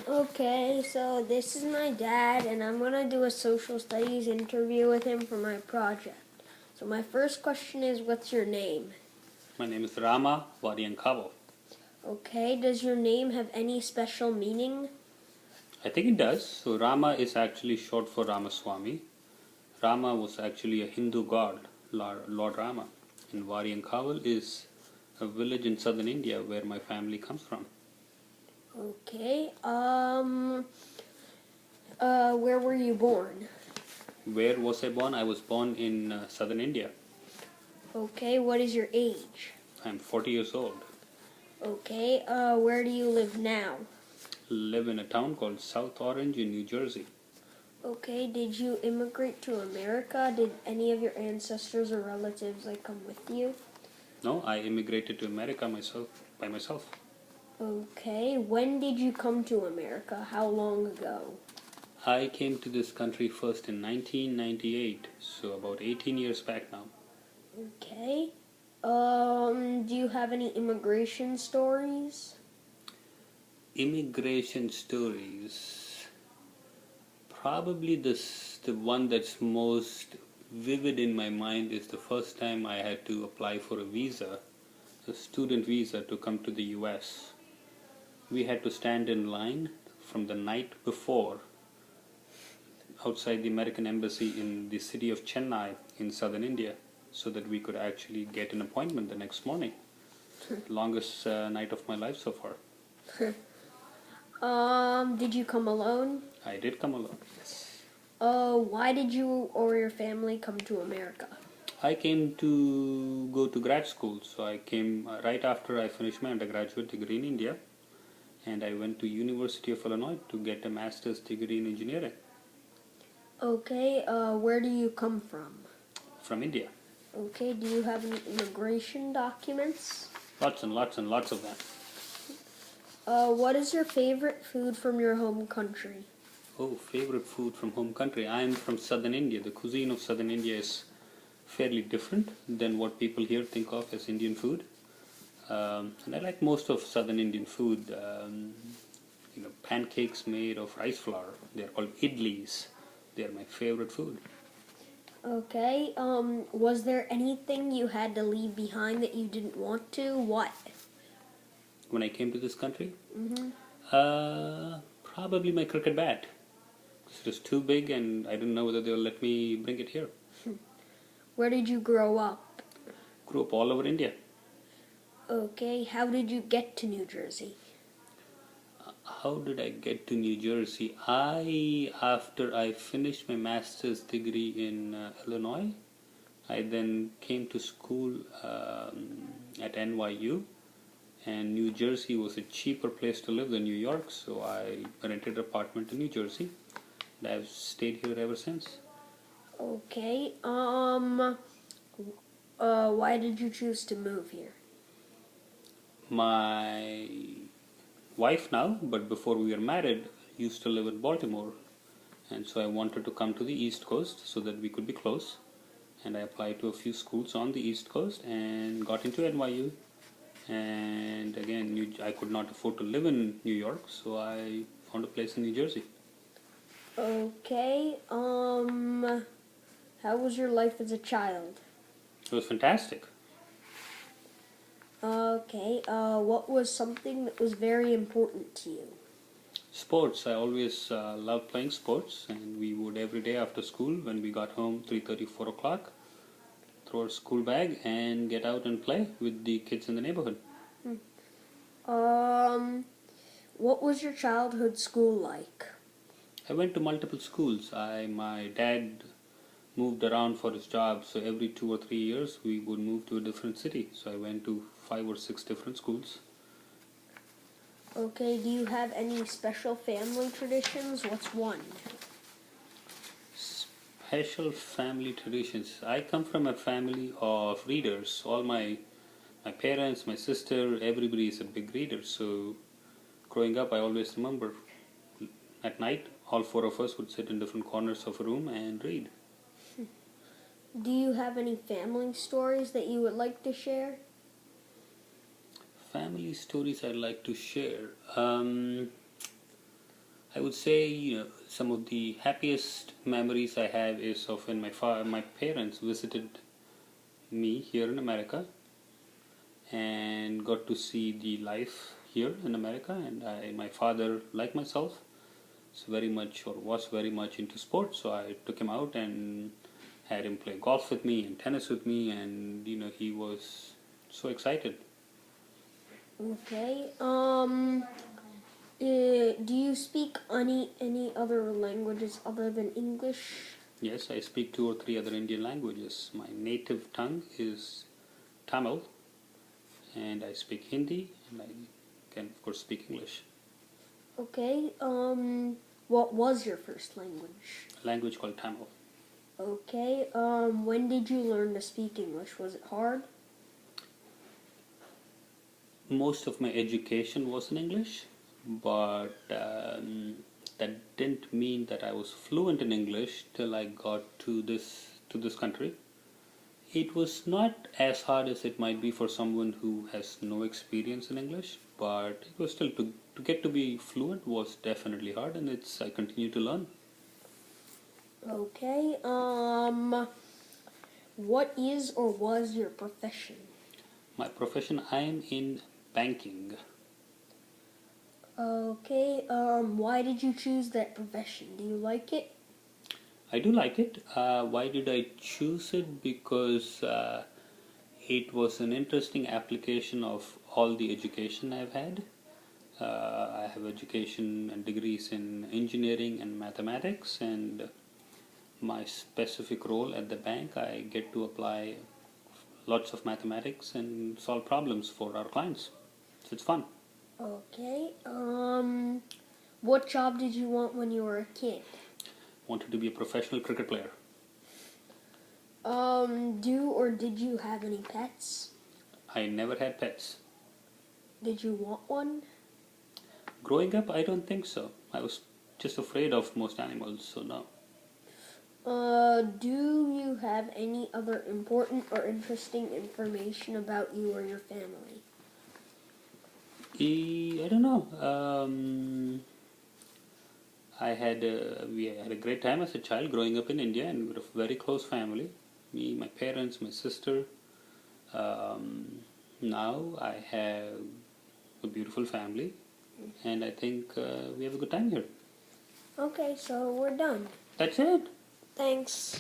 Okay, so this is my dad, and I'm going to do a social studies interview with him for my project. So my first question is, what's your name? My name is Rama Kavo. Okay, does your name have any special meaning? I think it does. So Rama is actually short for Ramaswamy. Rama was actually a Hindu god, Lord Rama. And Kavo is a village in southern India where my family comes from. Okay, where were you born? Where was I born? I was born in southern India. Okay, what is your age? I'm 40 years old. Okay, where do you live now? Live in a town called South Orange in New Jersey. Okay, did you immigrate to America? Did any of your ancestors or relatives come with you? No, I immigrated to America by myself. Okay, when did you come to America? How long ago? I came to this country first in 1998, so about 18 years back now. Okay. Do you have any immigration stories? Immigration stories. Probably the one that's most vivid in my mind is the first time I had to apply for a student visa to come to the US. We had to stand in line from the night before outside the American embassy in the city of Chennai in southern India so that we could actually get an appointment the next morning. Longest night of my life so far. Did you come alone? I did come alone, yes. Why did you or your family come to America? I came to go to grad school, so I came right after I finished my undergraduate degree in India, and I went to University of Illinois to get a master's degree in engineering. Okay, where do you come from? From India. Okay, do you have any immigration documents? Lots and lots and lots of them. What is your favorite food from your home country? Oh, favorite food from home country. I am from southern India. The cuisine of southern India is fairly different than what people here think of as Indian food. And I like most of southern Indian food. Pancakes made of rice flour. They are called idlis. They are my favorite food. Okay, was there anything you had to leave behind that you didn't want to? What? When I came to this country? Mm-hmm. Probably my cricket bat. It was too big and I didn't know whether they will let me bring it here. Where did you grow up? Grew up all over India. Okay, how did you get to New Jersey? How did I get to New Jersey? After I finished my master's degree in Illinois, I then came to school at NYU, and New Jersey was a cheaper place to live than New York, so I rented an apartment in New Jersey, and I've stayed here ever since. Okay, why did you choose to move here? My wife now, but before we were married, used to live in Baltimore, and so I wanted to come to the East Coast so that we could be close. And I applied to a few schools on the East Coast and got into NYU. And again, I could not afford to live in New York, so I found a place in New Jersey. Okay, how was your life as a child? It was fantastic. Okay, what was something that was very important to you? Sports. I always loved playing sports, and we would every day after school, when we got home 3:30, 4 o'clock, throw our school bag and get out and play with the kids in the neighborhood. What was your childhood school like? I went to multiple schools. My dad moved around for his job, so every 2 or 3 years we would move to a different city. So I went to 5 or 6 different schools. Okay, do you have any special family traditions? What's one? Special family traditions. I come from a family of readers. All my parents, my sister, everybody is a big reader. So growing up, I always remember at night, all four of us would sit in different corners of a room and read. Do you have any family stories that you would like to share? Family stories I'd like to share. I would say, some of the happiest memories I have is of when my parents visited me here in America and got to see the life here in America. And my father, like myself, was very much into sports. So I took him out and had him play golf with me and tennis with me, and he was so excited. Okay. Do you speak any other languages other than English? Yes, I speak two or three other Indian languages. My native tongue is Tamil, and I speak Hindi, and I can of course speak English. Okay. What was your first language? A language called Tamil. Okay. When did you learn to speak English? Was it hard? Most of my education was in English, but that didn't mean that I was fluent in English till I got to this country. It was not as hard as it might be for someone who has no experience in English, but it was still to get to be fluent was definitely hard, and I continue to learn. Okay. What is or was your profession? My profession, I am in banking. Okay. Why did you choose that profession? Do you like it? I do like it. Why did I choose it? Because it was an interesting application of all the education I've had. I have education and degrees in engineering and mathematics, and my specific role at the bank, I get to apply lots of mathematics and solve problems for our clients. So it's fun. Okay. What job did you want when you were a kid? Wanted to be a professional cricket player. Do or did you have any pets? I never had pets. Did you want one? Growing up, I don't think so. I was just afraid of most animals, so no. Do you have any other important or interesting information about you or your family? I don't know. We had a great time as a child growing up in India, and we were a very close family. Me, my parents, my sister. Now I have a beautiful family, and I think we have a good time here. Okay, so we're done. That's it. Thanks.